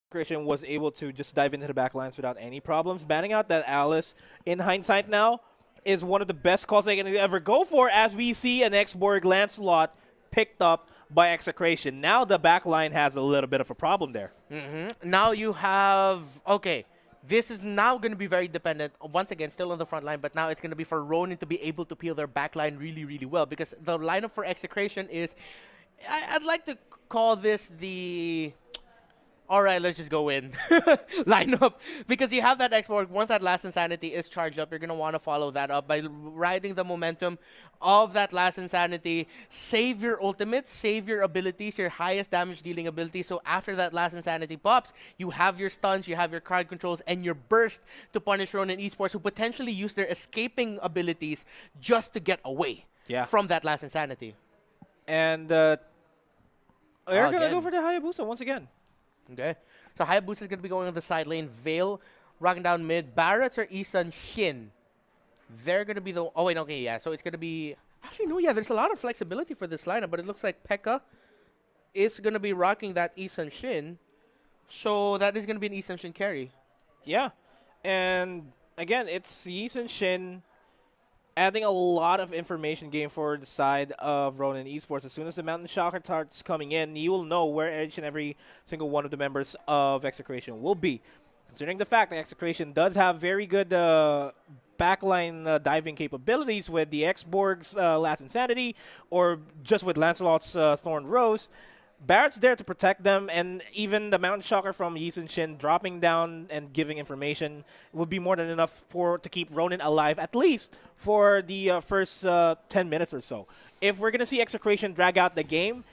Christian was able to just dive into the back lines without any problems. Banning out that Alice, in hindsight now, is one of the best calls they can ever go for, as we see an X-Borg Lancelot picked up by Execration. Now the back line has a little bit of a problem there. Now you have, okay, this is now going to be very dependent, once again, still on the front line, but now it's going to be for Ronin to be able to peel their back line really, really well, because the lineup for Execration is, I'd like to call this the... All right, let's just go in. Lineup. Because you have that export. Once that last insanity is charged up, you're going to want to follow that up by riding the momentum of that last insanity. Save your ultimates, save your abilities, your highest damage dealing ability. So after that last insanity pops, you have your stuns, you have your crowd controls, and your burst to punish Ronin Esports, who potentially use their escaping abilities just to get away from that last insanity. And they're going to go for the Hayabusa once again. Okay, so Hayabusa is going to be going on the side lane. Vale rocking down mid. Barretts or Isan Shin. They're going to be the... Oh, wait, okay, yeah. So it's going to be... Actually, no, yeah, there's a lot of flexibility for this lineup, but it looks like Pekka is going to be rocking that Isan Shin. So that is going to be an Isan Shin carry. Yeah, and again, it's Isan Shin adding a lot of information game for the side of Ronin Esports. As soon as the Mountain Shocker starts coming in, you will know where each and every single one of the members of Execration will be. Considering the fact that Execration does have very good backline diving capabilities with the X-Borg's Last Insanity, or just with Lancelot's Thorn Rose, Barrett's there to protect them, and even the Mountain Shocker from Yisun Shin dropping down and giving information would be more than enough to keep Ronin alive, at least for the first 10 minutes or so. If we're going to see Execration drag out the game,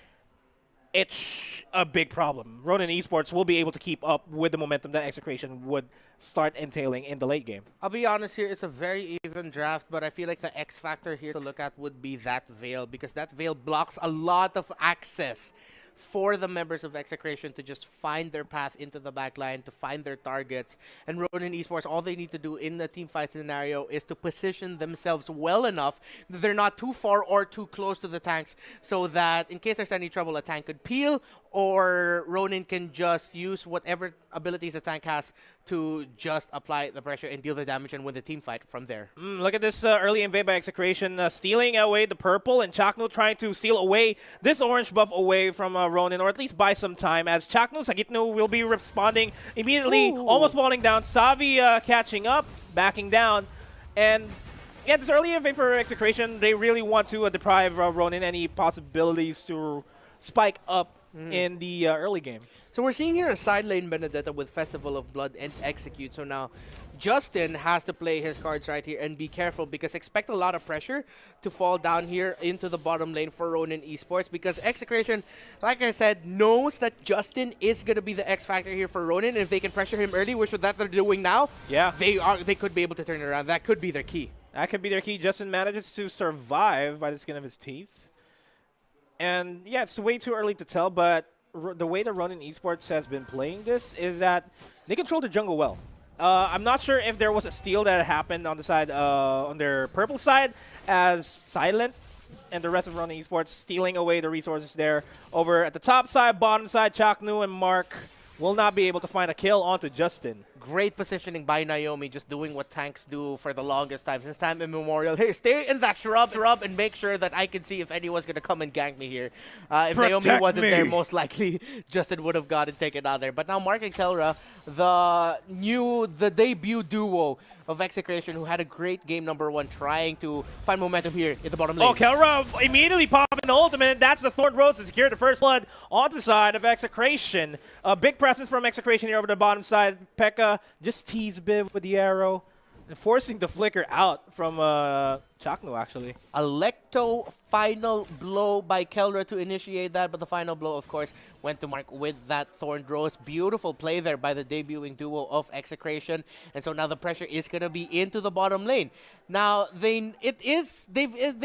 it's a big problem. Ronin Esports will be able to keep up with the momentum that Execration would start entailing in the late game. I'll be honest here, it's a very even draft, but I feel like the X factor here to look at would be that Veil, because that Veil blocks a lot of access for the members of Execration to just find their path into the backline, to find their targets. And Ronin Esports, all they need to do in the team fight scenario is to position themselves well enough that they're not too far or too close to the tanks, so that in case there's any trouble, a tank could peel, or Ronin can just use whatever abilities a tank has to just apply the pressure and deal the damage and win the team fight from there. Look at this early invade by Execration, stealing away the purple, and Chakno trying to steal away this orange buff away from Ronin, or at least buy some time, as Chakno Sagitno will be responding immediately, almost falling down. Savi catching up, backing down, and yeah, this early invade for Execration, they really want to deprive Ronin any possibilities to spike up in the early game. So we're seeing here a side lane Benedetta with Festival of Blood and Execute. So now Justin has to play his cards right here and be careful, because expect a lot of pressure to fall down here into the bottom lane for Ronin Esports, because Execration, like I said, knows that Justin is going to be the X factor here for Ronin. And if they can pressure him early, which is what they're doing now, they could be able to turn it around. That could be their key. That could be their key. Justin manages to survive by the skin of his teeth. And yeah, it's way too early to tell, but the way that Ronin Esports has been playing this is that they control the jungle well. I'm not sure if there was a steal that happened on the side, on their purple side, as Silent and the rest of Ronin Esports stealing away the resources there. Over at the top side, bottom side, Chaknu and Mark will not be able to find a kill onto Justin. Great positioning by Naomi, just doing what tanks do for the longest time, since time immemorial. Hey, stay in that shrub, and make sure that I can see if anyone's going to come and gank me here. If Naomi wasn't there, most likely Justin would have gotten taken out there. But now Mark and Kelra, the debut duo of Execration, who had a great game number 1, trying to find momentum here in the bottom lane. Oh, Kelra immediately popping the ultimate. That's the Thorn Rose to secure the first blood on the side of Execration. A big presence from Execration here over the bottom side. Pekka just tease Biv with the arrow and forcing the flicker out from Chakno, actually. Electo final blow by Kelra to initiate that, but the final blow, of course, went to Mark with that Thorn Rose. Beautiful play there by the debuting duo of Execration. And so now the pressure is going to be into the bottom lane. Now, they've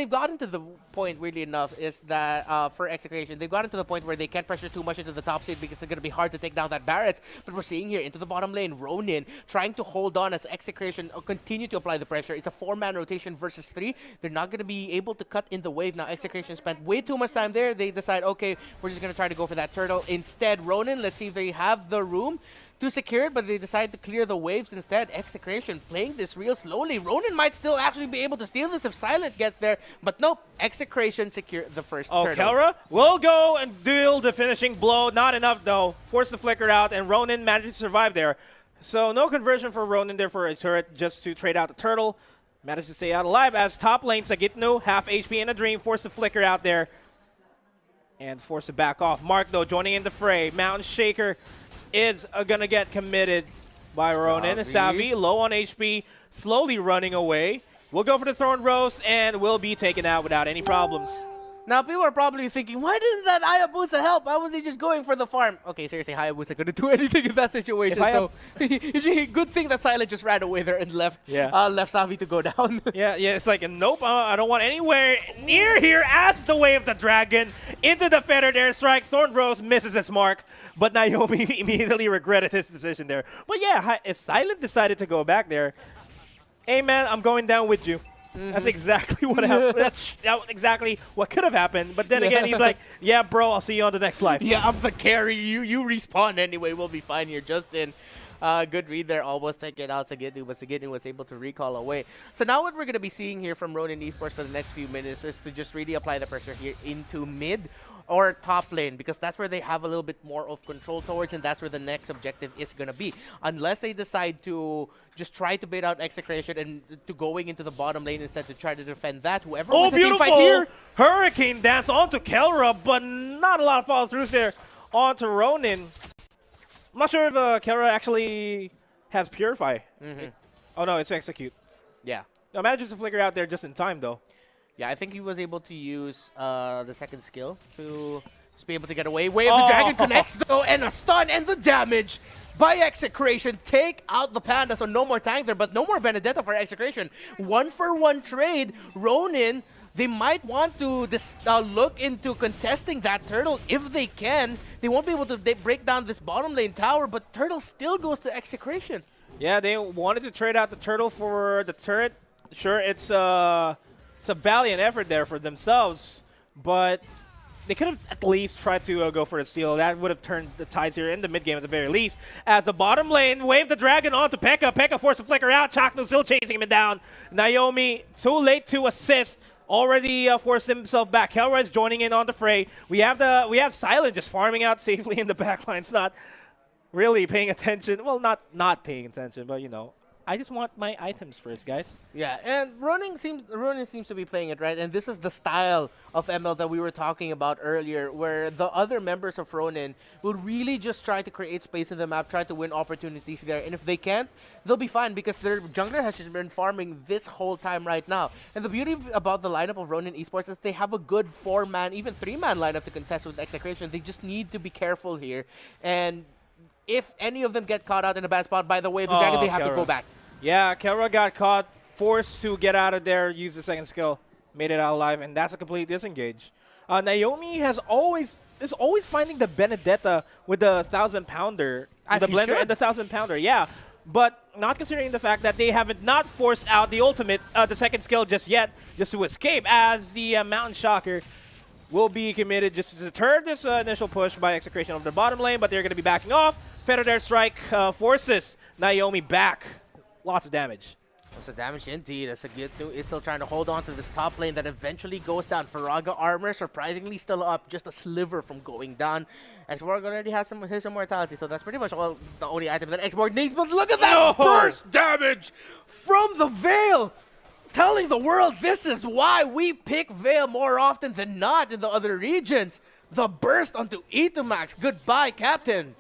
gotten to the point, weirdly enough, is that for Execration, they've gotten to the point where they can't pressure too much into the top seed, because it's going to be hard to take down that Barretts. But we're seeing here into the bottom lane, Ronin trying to hold on as Execration continue to apply the pressure. It's a 4-man rotation versus 3. They're not going to be able to cut in the wave. Now, Execration spent way too much time there. They decide, okay, we're just going to try to go for that turtle. Instead, Ronin, let's see if they have the room to secure it, but they decide to clear the waves instead. Execration playing this real slowly. Ronin might still actually be able to steal this if Silent gets there, but nope. Execration secure the first turtle. Kelra will go and deal the finishing blow. Not enough, though. Force the flicker out, and Ronin managed to survive there. So no conversion for Ronin there for a turret just to trade out the turtle. Managed to stay out alive as top lane Sagitnu, half HP in a dream, force the flicker out there. And force it back off. Mark, though, joining in the fray. Mountain Shaker is going to get committed by Ronin. Savvy, low on HP, slowly running away. We'll go for the Thorn Roast and will be taken out without any problems. Now, people are probably thinking, why doesn't that Hayabusa help? Why was he just going for the farm? Okay, seriously, Hayabusa couldn't do anything in that situation. So, good thing that Silent just ran away there and left Savi to go down. yeah, it's like, nope, I don't want anywhere near here as the Way of the Dragon into the Fettered Airstrike. Thorn Rose misses its mark, but Naomi immediately regretted his decision there. But yeah, if Silent decided to go back there, hey man, I'm going down with you. That's exactly what happened. That's exactly what could have happened. But then again, he's like, yeah, bro, I'll see you on the next life. Yeah, I'm the carry. You respawn anyway. We'll be fine here. Justin, good read there. Almost take it out. Sagitnu, but Sagitnu was able to recall away. So now what we're going to be seeing here from Ronin Esports for the next few minutes is to just really apply the pressure here into mid or top lane, because that's where they have a little bit more of control towards, and that's where the next objective is going to be. Unless they decide to just try to bait out Execration and to going into the bottom lane instead to try to defend that. Whoever wins the team fight here. Hurricane Dance onto Kelra, but not a lot of follow-throughs there onto Ronin. I'm not sure if Kelra actually has Purify. Oh no, it's Execute. Yeah. No, manages to flicker out there just in time, though. Yeah, I think he was able to use the second skill to just be able to get away. Way of the Dragon connects, though, and a stun, and the damage by Execration. Take out the Panda, so no more tank there, but no more Benedetta for Execration. 1-for-1 trade. Ronin, they might want to look into contesting that turtle if they can. They won't be able to break down this bottom lane tower, but turtle still goes to Execration. Yeah, they wanted to trade out the turtle for the turret. Sure, it's a valiant effort there for themselves, but they could have at least tried to go for a steal. That would have turned the tides here in the mid game at the very least. As the bottom lane waved the dragon onto Pekka. Pekka forced to flicker out. Chaknu still chasing him down. Naomi too late to assist. Already forced himself back. Kelra is joining in on the fray. We have Silent just farming out safely in the backlines, not really paying attention. Well, not paying attention, but you know. I just want my items first, guys. Yeah, and Ronin seems to be playing it right, and this is the style of ML that we were talking about earlier, where the other members of Ronin will really just try to create space in the map, try to win opportunities there, and if they can't, they'll be fine because their jungler has just been farming this whole time right now. And the beauty about the lineup of Ronin Esports is they have a good 4-man, even 3-man lineup to contest with Execration. They just need to be careful here, and if any of them get caught out in a bad spot, by the way, the Dragon, they have to go back. Yeah, Kelra got caught, forced to get out of there, use the second skill, made it out alive, and that's a complete disengage. Naomi is always finding the Benedetta with the 1,000-pounder, the blender and the 1,000-pounder. Yeah, but not considering the fact that they haven't not forced out the ultimate, the second skill just yet, just to escape, as the Mountain Shocker will be committed just to deter this initial push by Execration over the bottom lane, but they're going to be backing off. Fettered Airstrike forces Naomi back. Lots of damage. Lots of damage indeed, as Sagitnu is still trying to hold on to this top lane that eventually goes down. Faraga armor surprisingly still up, just a sliver from going down. Xborg already has his immortality, so that's pretty much all the only item that Xborg needs. But look at that burst damage from the Veil! Telling the world this is why we pick Veil more often than not in the other regions. The burst onto Itumax. Goodbye, Captain.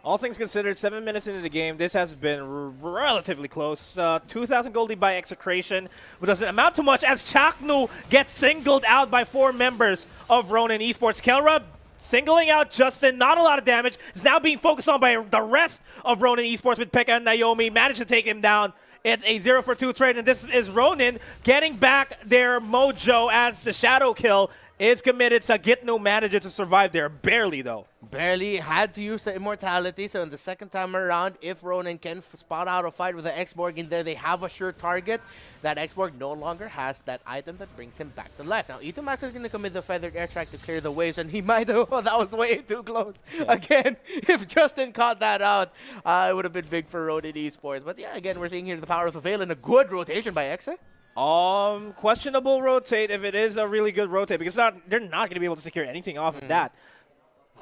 All things considered, 7 minutes into the game, this has been relatively close. 2,000 gold lead by Execration, but doesn't amount to much as Chaknu gets singled out by 4 members of Ronin Esports. Kelra singling out Justin, not a lot of damage, is now being focused on by the rest of Ronin Esports with Pekka and Naomi, managed to take him down. It's a 0-for-2 trade, and this is Ronin getting back their mojo as the shadow kill is committed. Sagitno manages to survive there, barely though. Barely had to use the immortality, so in the second time around, if Ronin can spot out a fight with the X-Borg in there, they have a sure target. That X-Borg no longer has that item that brings him back to life. Now, Itomax is going to commit the Feathered Airstrike to clear the waves, and he might have, oh, that was way too close. Yeah. Again, if Justin caught that out, it would have been big for Ronin Esports. But yeah, again, we're seeing here the power of the Veil and a good rotation by Exa. Questionable rotate if it is a really good rotate, because they're not going to be able to secure anything off of that.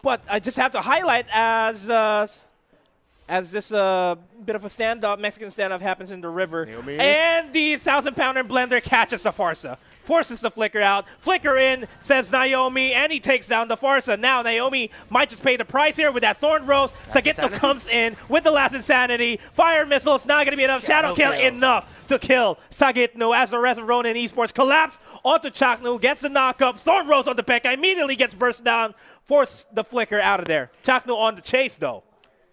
But I just have to highlight as this bit of a standoff, Mexican standoff happens in the river. Naomi. And the 1,000-pounder blender catches the Farsa. Forces the flicker out. Flicker in, says Naomi, and he takes down the Farsa. Now Naomi might just pay the price here with that Thorn Rose. Sagitno comes in with the last insanity. Fire missiles, not going to be enough. Shadow kill enough to kill Sagitno as the rest of Ronin Esports collapse onto Chaknu, gets the knockup. Thorn Rose on the Pekka, immediately gets burst down, force the flicker out of there. Chaknu on the chase though.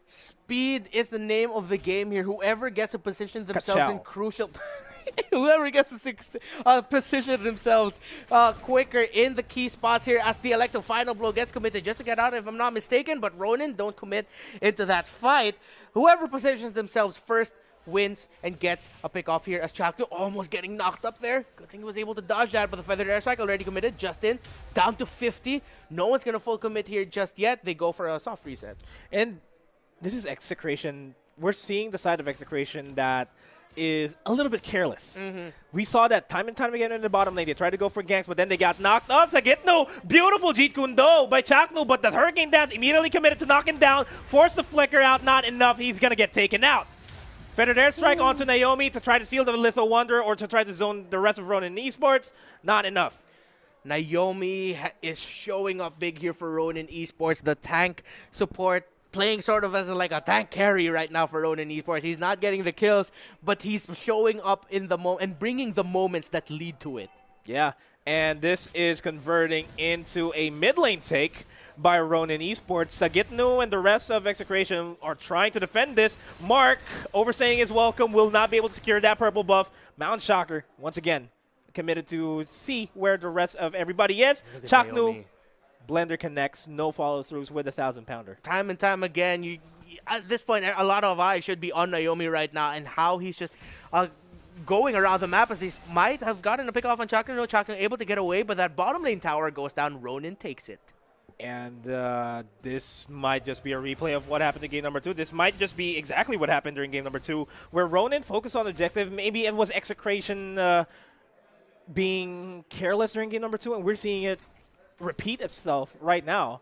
Speed is the name of the game here. Whoever gets to position themselves in crucial... Whoever gets to position themselves quicker in the key spots here as the Electro final blow gets committed just to get out, if I'm not mistaken. But Ronin don't commit into that fight. Whoever positions themselves first wins and gets a pick off here as Chaknu almost getting knocked up there. Good thing he was able to dodge that, but the Feathered Airstrike already committed. Justin down to 50. No one's going to full commit here just yet. They go for a soft reset. And this is Execration. We're seeing the side of Execration that is a little bit careless. We saw that time and time again in the bottom lane. They tried to go for ganks, but then they got knocked off. Sagitno, beautiful Jeet Kundo by Chaknu, but the Hurricane Dance immediately committed to knock him down, force the flicker out, not enough. He's going to get taken out. Feathered Airstrike onto Naomi to try to seal the Litho Wonder or to try to zone the rest of Ronin Esports. Not enough. Naomi is showing up big here for Ronin Esports. The tank support playing sort of as like a tank carry right now for Ronin Esports. He's not getting the kills, but he's showing up in the and bringing the moments that lead to it. Yeah, and this is converting into a mid lane take by Ronin Esports. Sagitno and the rest of Execration are trying to defend this. Mark, overstaying his welcome, will not be able to secure that purple buff. Mountain Shocker, once again, committed to see where the rest of everybody is. Chaknu, Blender connects, no follow-throughs with a 1,000-pounder. Time and time again, at this point, a lot of eyes should be on Naomi right now and how he's just going around the map as he might have gotten a pick off on Chaknu. No, Chaknu able to get away, but that bottom lane tower goes down. Ronin takes it. And this might just be a replay of what happened in game number 2. This might just be exactly what happened during game number 2, where Ronin focused on objective. Maybe it was Execration being careless during game number 2, and we're seeing it repeat itself right now.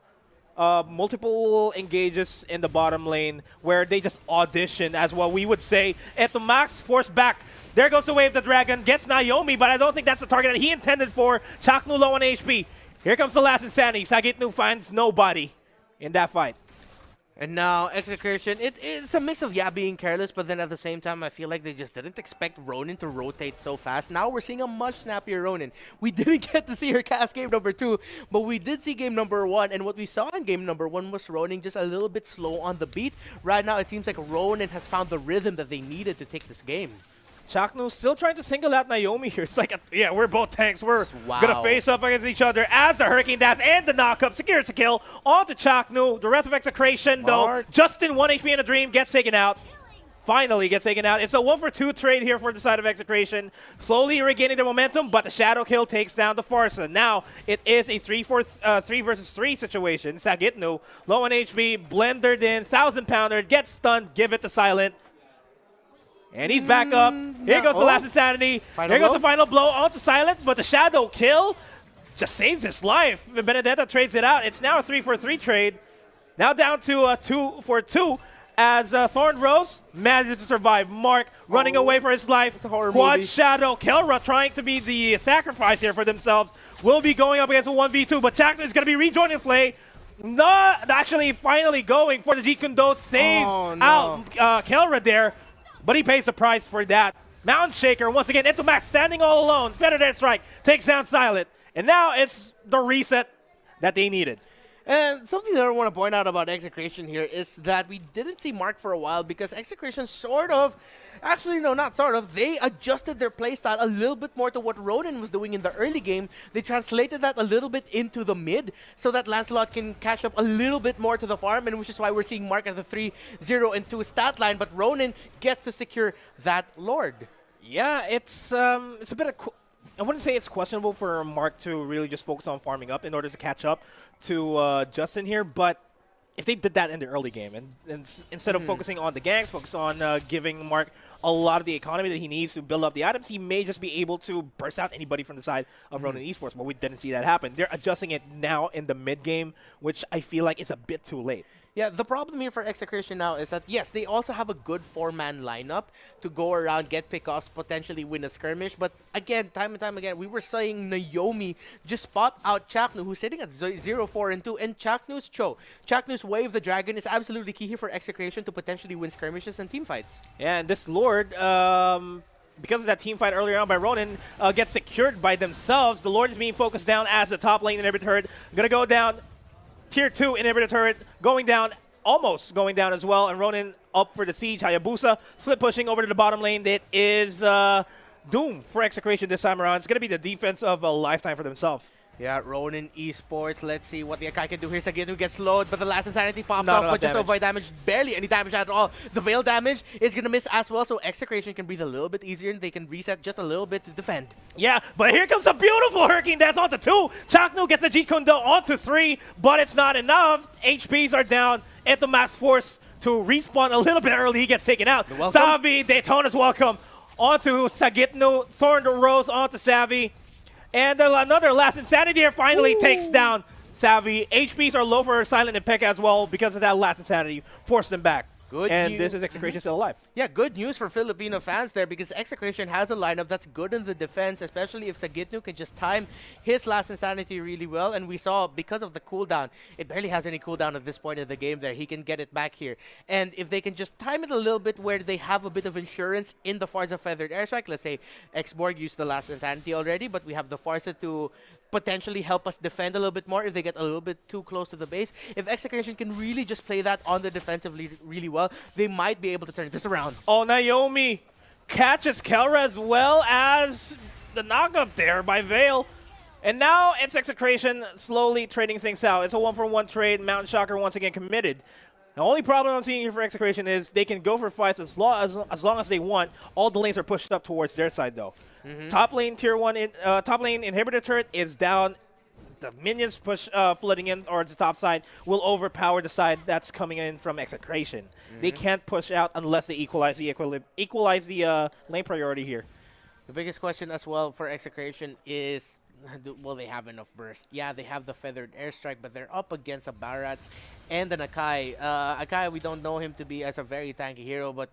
Multiple engages in the bottom lane where they just audition as what we would say. At the max, force back. There goes the Wave the Dragon, gets Naomi, but I don't think that's the target that he intended for. Chaknu low on HP. Here comes the last insanity. Sagitno finds nobody in that fight. And now, Execution, it's a mix of, yeah, being careless, but then at the same time, I feel like they just didn't expect Ronin to rotate so fast. Now we're seeing a much snappier Ronin. We didn't get to see her cast game number 2, but we did see game number 1, and what we saw in game number 1 was Ronin just a little bit slow on the beat. Right now, it seems like Ronin has found the rhythm that they needed to take this game. Chaknu still trying to single out Naomi here. It's like, yeah, we're both tanks. We're going to face up against each other as the Hurricane Dash and the knockup secures a kill onto Chaknu. The rest of Execration, though, Justin, 1 HP in a dream, gets taken out. Finally gets taken out. It's a 1-for-2 trade here for the side of Execration. Slowly regaining the momentum, but the Shadow Kill takes down the Farsa. Now, it is a 3 versus 3 situation. Sagitno, low on HP, blendered in, 1,000-pounder, gets stunned, give it to Silent. And he's back up. Here goes the last insanity. Here goes the final blow onto Silent, but the Shadow Kill just saves his life. Benedetta trades it out. It's now a 3-for-3 trade. Now down to a 2-for-2 as Thorn Rose manages to survive. Mark running away for his life. It's a horror Quad movie. Shadow. Kelra trying to be the sacrifice here for themselves. Will be going up against a 1v2, but Chaknu is going to be rejoining Flay. Not actually finally going for the Jeet Kundo. Saves out Kelra there. But he pays the price for that. Mountain Shaker, once again, into Max standing all alone. Feathered Airstrike takes down Silent. And now it's the reset that they needed. And something that I want to point out about Execration here is that we didn't see Mark for a while because Execration sort of, actually no, not sort of, they adjusted their playstyle a little bit more to what Ronin was doing in the early game. They translated that a little bit into the mid so that Lancelot can catch up a little bit more to the farm, and which is why we're seeing Mark at the 3-0-2 stat line, but Ronin gets to secure that Lord. Yeah, it's a bit of. I wouldn't say it's questionable for Mark to really just focus on farming up in order to catch up to Justin here, but if they did that in the early game and instead of focusing on the ganks, focus on giving Mark a lot of the economy that he needs to build up the items, he may just be able to burst out anybody from the side of Ronin Esports, but we didn't see that happen. They're adjusting it now in the mid game, which I feel like is a bit too late. Yeah, the problem here for Execration now is that, yes, they also have a good four-man lineup to go around, get pickoffs, potentially win a skirmish. But again, time and time again, we were saying Naomi just spot out Chaknu, who's sitting at 0-4-2, and Chaknu's Chaknu's Wave the Dragon is absolutely key here for Execration to potentially win skirmishes and team fights. Yeah, and this Lord, because of that team fight earlier on by Ronin, gets secured by themselves. The Lord is being focused down as the top lane inhibitor turret. Gonna go down. Tier 2 inhibitor turret going down, almost going down as well, and Ronin up for the siege. Hayabusa split pushing over to the bottom lane. That is doom for Execration this time around. It's going to be the defense of a lifetime for themselves. Yeah, Ronin Esports. Let's see what the Akai can do here. Sagittu gets slowed, but the last Insanity pops Not off, enough but just to damage. avoid damage, barely any damage at all. The Veil damage is going to miss as well, so Execration can breathe a little bit easier, and they can reset just a little bit to defend. Yeah, but here comes a beautiful Hurricane Dance onto 2. Chaknu gets the Jeet Kune Do onto 3, but it's not enough. HPs are down. Entomax forced to respawn a little bit early. He gets taken out. Savi, Daytona's welcome onto Sagitnu. Thorn Rose onto Savi. And another last Insanity here finally takes down Savi. HPs are low for Silent and Pekka as well because of that last Insanity. Forced them back. Good and news. this is Execration still alive. Yeah, good news for Filipino fans there because Execration has a lineup that's good in the defense, especially if Sagitnu can just time his last Insanity really well. And we saw, because of the cooldown, it barely has any cooldown at this point in the game there. He can get it back here. And if they can just time it a little bit where they have a bit of insurance in the Farsa Feathered Airstrike, let's say Xborg used the last Insanity already, but we have the Farsa to potentially help us defend a little bit more if they get a little bit too close to the base. If Execration can really just play that on the defensively really well, they might be able to turn this around. Oh, Naomi catches Kelra as well as the knockup there by Veil. And now it's Execration slowly trading things out. It's a 1-for-1 trade. Mountain Shocker once again committed. The only problem I'm seeing here for Execration is they can go for fights as long as they want. All the lanes are pushed up towards their side though. Top lane tier 1, top lane inhibitor turret is down. The minions push flooding in towards the top side will overpower the side that's coming in from Execration. They can't push out unless they equalize the lane priority here. The biggest question as well for Execration is, will they have enough burst? Yeah, they have the Feathered Airstrike, but they're up against a Barats and an Akai. Akai, we don't know him to be as a very tanky hero, but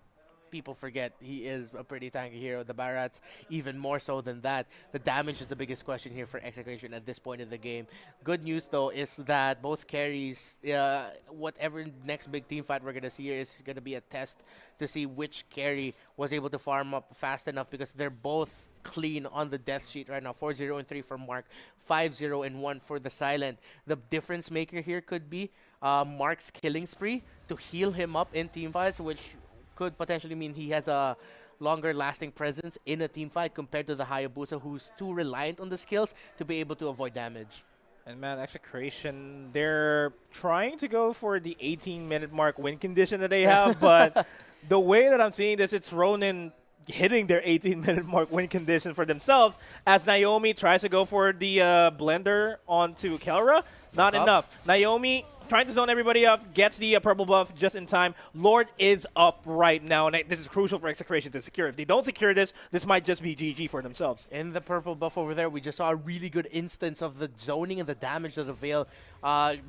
people forget he is a pretty tanky hero. The Barats, even more so than that. The damage is the biggest question here for Execration at this point in the game. Good news, though, is that both carries, whatever next big team fight we're going to see here is going to be a test to see which carry was able to farm up fast enough because they're both clean on the death sheet right now. 4-0-3 for Mark, 5-0-1 for the Silent. The difference maker here could be Mark's killing spree to heal him up in team fights, which could potentially mean he has a longer lasting presence in a team fight compared to the Hayabusa, who's too reliant on the skills to be able to avoid damage. And man, Execration, they're trying to go for the 18-minute mark win condition that they have, but the way that I'm seeing this, it's Ronin hitting their 18-minute mark win condition for themselves as Naomi tries to go for the blender onto Kelra. Not enough. Naomi trying to zone everybody up, gets the purple buff just in time. Lord is up right now, and this is crucial for Execration to secure. If they don't secure this, this might just be GG for themselves. In the purple buff over there, we just saw a really good instance of the zoning and the damage that the Veil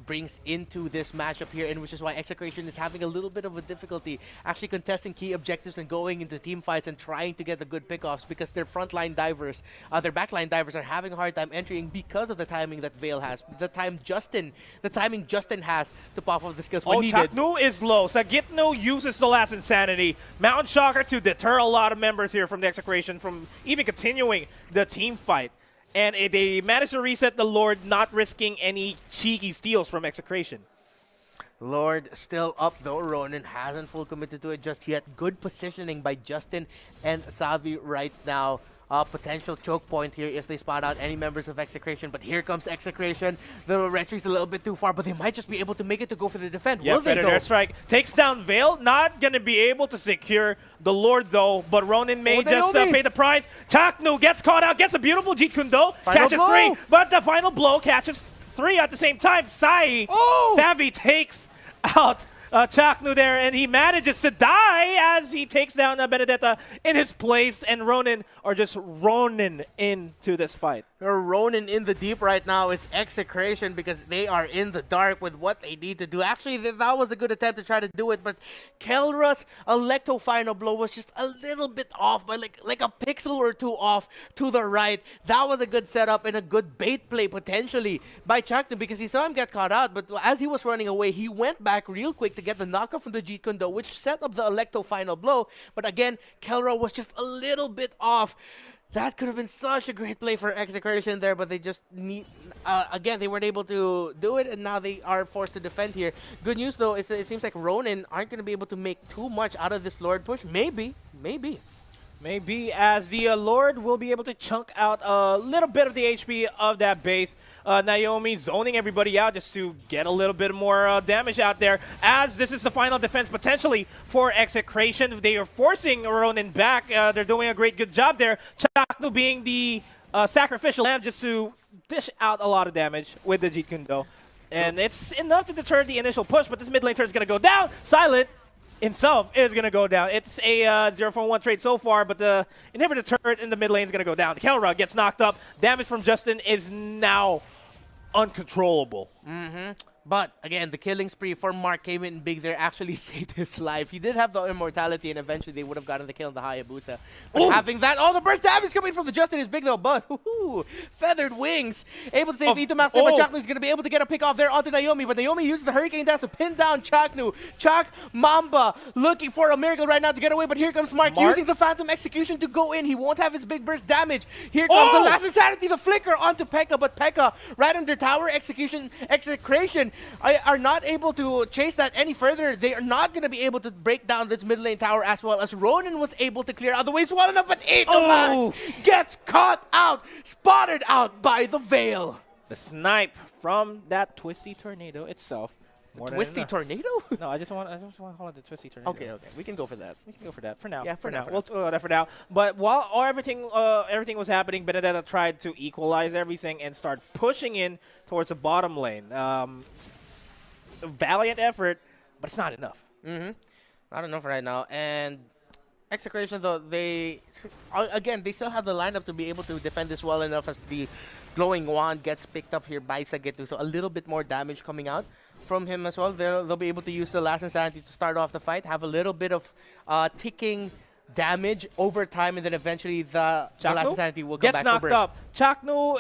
brings into this matchup here, and which is why Execration is having a little bit of a difficulty actually contesting key objectives and going into team fights and trying to get the good pickoffs because their frontline divers, their backline divers are having a hard time entering because of the timing that Veil has, the timing Justin has to pop off the skills when needed. Chaknu is low. Sagitnu uses the last Insanity. Mountain Shocker to deter a lot of members here from the Execration from even continuing the team fight. And they managed to reset the Lord, not risking any cheeky steals from Execration. Lord still up though. Ronin hasn't full committed to it just yet. Good positioning by Justin and Savi right now. Potential choke point here if they spot out any members of Execration. But here comes Execration. The retreat's a little bit too far, but they might just be able to make it to go for the defend. Yeah, Will they Feather though? Airstrike takes down Veil. Not going to be able to secure the Lord though, but Ronin may just pay the price. Chaknu gets caught out, gets a beautiful Jeet Kune Do, catches 3, but the final blow catches 3 at the same time. Savvy takes out Chaknu there, and he manages to die as he takes down Benedetta in his place, and Ronin are just Ronin into this fight. They're Ronin in the deep right now. It's Execration because they are in the dark with what they need to do. Actually, that was a good attempt to try to do it, but Kelra's Electo final blow was just a little bit off, by like a pixel or two off to the right. That was a good setup and a good bait play potentially by Chaknu because he saw him get caught out, but as he was running away, he went back real quick to get the knockoff from the Jeet Kune Do, which set up the Electo final blow. But again, Kelra was just a little bit off. That could have been such a great play for Execration there, but they just need... again, they weren't able to do it, and now they are forced to defend here. Good news, though, is that it seems like Ronin aren't going to be able to make too much out of this Lord push. Maybe. Maybe as the Lord will be able to chunk out a little bit of the HP of that base. Naomi zoning everybody out just to get a little bit more damage out there, as this is the final defense potentially for Execration. They are forcing Ronin back. They're doing a good job there. Chaknu being the sacrificial lamb just to dish out a lot of damage with the Jeet Kune Do. And it's enough to deter the initial push, but this mid lane turn is going to go down. Silent himself is going to go down. It's a 0-1 trade so far, but the inhibitor turret in the mid lane is going to go down. The Kelra gets knocked up. Damage from Justin is now uncontrollable. But again, the killing spree for Mark came in big there, actually saved his life. He did have the immortality, and eventually they would have gotten the kill on the Hayabusa. But having that, the burst damage coming from the Justin is big though, but feathered wings. Able to save Itomax there, but Chaknu is going to be able to get a pick off there onto Naomi, but Naomi uses the Hurricane Dance to pin down Chaknu. Mamba looking for a miracle right now to get away, but here comes Mark using the Phantom Execution to go in. He won't have his big burst damage. Here comes the last insanity, the flicker onto Pekka, but Pekka right under tower Execration are not able to chase that any further. They are not going to be able to break down this mid lane tower as well as Ronin was able to clear out the ways well enough, but Itomax gets caught out, spotted out by the Veil. The snipe from that Twisty Tornado itself. Twisty Tornado? No, I just want to call it the Twisty Tornado. Okay, we can go for that. We can go for that for now. Yeah, for now. We'll go that for now. But while everything was happening, Benedetta tried to equalize everything and start pushing in towards the bottom lane. Valiant effort, but it's not enough. Not enough right now. And Execration, though, they still have the lineup to be able to defend this well enough as the glowing wand gets picked up here by Sagetu. So a little bit more damage coming out from him as well. They'll be able to use the last insanity to start off the fight, have a little bit of ticking damage over time, and then eventually the last insanity will come back for burst. Up. Chaknu,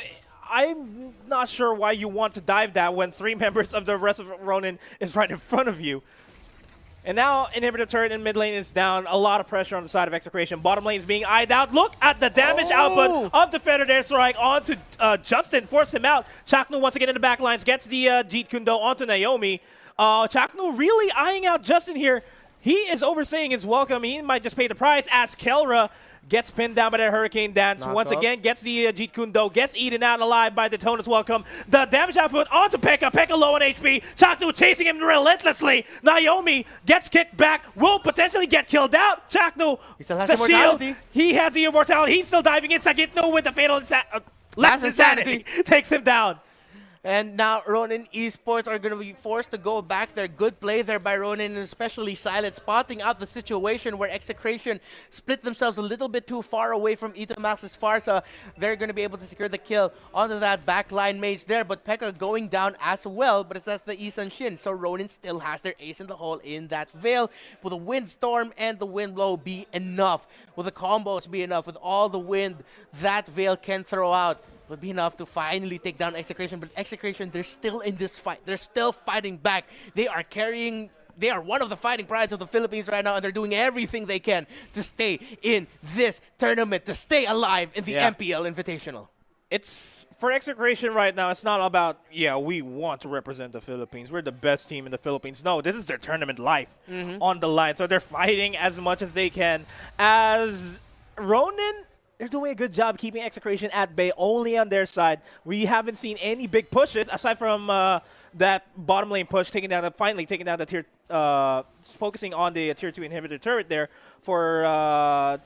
I'm not sure why you want to dive that when 3 members of the rest of Ronin is right in front of you. And now inhibitor turret in mid lane is down. A lot of pressure on the side of Execration. Bottom lane is being eyed out. Look at the damage output of the Feathered Airstrike onto Justin. Forced him out. Chaknu once again in the back lines. Gets the Jeet Kune Do onto Naomi. Chaknu really eyeing out Justin here. He is overstaying his welcome. He might just pay the price as Kelra gets pinned down by that Hurricane Dance. Once again, gets the Jeet Kune Do, gets eaten out alive by the Tonus Welcome. The damage output onto Pekka. Pekka low on HP. Chaknu chasing him relentlessly. Naomi gets kicked back, will potentially get killed out. Chaknu, he still has immortality. He has the immortality. He's still diving in. Sagetno with the fatal last insanity takes him down. And now Ronin Esports are going to be forced to go back there. Good play there by Ronin, and especially Silent, spotting out the situation where Execration split themselves a little bit too far away from Itomax's Farsa. They're going to be able to secure the kill onto that backline mage there, but Pekka going down as well, but that's the Isan Shin, so Ronin still has their ace in the hole in that Veil. Will the Windstorm and the Wind Blow be enough? Will the combos be enough? With all the wind that Veil can throw out, would be enough to finally take down Execration. But Execration, they're still in this fight. They're still fighting back. They are one of the fighting prides of the Philippines right now, and they're doing everything they can to stay in this tournament, to stay alive in the MPL Invitational. it's for Execration right now. It's not about we want to represent the Philippines. We're the best team in the Philippines. No, this is their tournament life on the line. So they're fighting as much as they can. As Ronin, they're doing a good job keeping Execration at bay only on their side. We haven't seen any big pushes aside from that bottom lane push, finally taking down the tier, focusing on the tier 2 inhibitor turret there for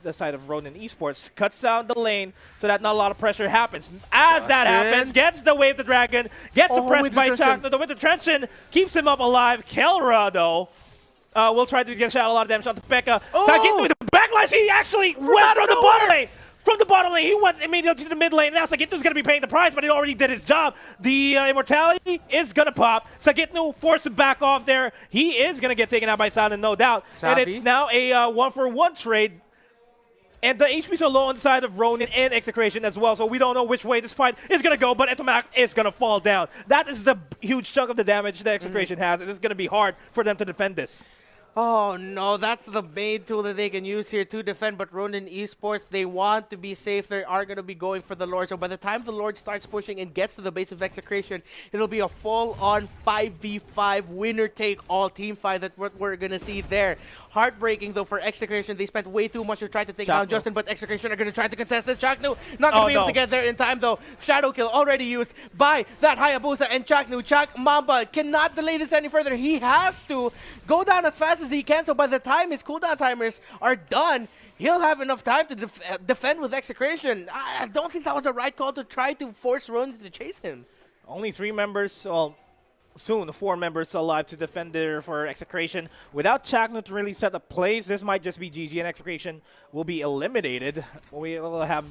the side of Ronin Esports. Cuts down the lane so that not a lot of pressure happens. As that happens, gets the wave the dragon, gets suppressed by Chuck. The Winter Trenchant keeps him up alive. Kelra, though, will try to get a lot of damage onto Pekka. Sagit with the backlash, he actually went from the bottom lane. From the bottom lane, he went immediately to the mid lane. Now Sagitnu's going to be paying the price, but he already did his job. The Immortality is going to pop. Sagitnu forced to back off there. He is going to get taken out by Silent, no doubt. And it's now a 1-for-1 trade. And the HP so low on the side of Ronin and Execration as well, so we don't know which way this fight is going to go, but Etomax is going to fall down. That is the huge chunk of the damage that Execration has, and it's going to be hard for them to defend this. Oh no, that's the main tool that they can use here to defend, but Ronin Esports, they want to be safe. They are going to be going for the Lord. So by the time the Lord starts pushing and gets to the base of Execration, it'll be a full-on 5v5 winner-take-all team fight that what we're going to see there. Heartbreaking, though, for Execration. They spent way too much to try to take down Justin, but Execration are going to try to contest this. Chaknu not going to be able to get there in time, though. Shadow Kill already used by that Hayabusa and Chaknu. Mamba cannot delay this any further. He has to go down as fast as he can, so by the time his cooldown timers are done, he'll have enough time to defend with Execration. I don't think that was a right call to try to force Ronin to chase him. Only 3 members, well, soon 4 members alive to defend there for Execration. Without Chaknu to really set up plays, this might just be GG and Execration will be eliminated. We will have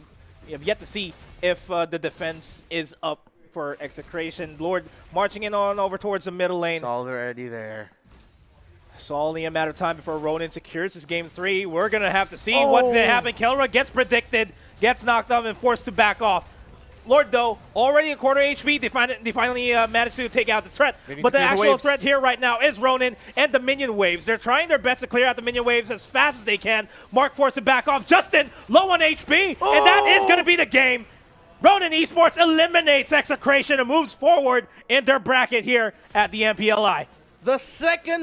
yet to see if the defense is up for Execration. Lord marching in on over towards the middle lane. It's already there. It's only a matter of time before Ronin secures his game 3. We're going to have to see what's going to happen. Kelra gets predicted, gets knocked off, and forced to back off. Lord, though, already a quarter HP. They finally managed to take out the threat. But the actual threat here right now is Ronin and the minion waves. They're trying their best to clear out the minion waves as fast as they can. Mark forced to back off. Justin, low on HP, and that is going to be the game. Ronin Esports eliminates Execration and moves forward in their bracket here at the MPLI. The second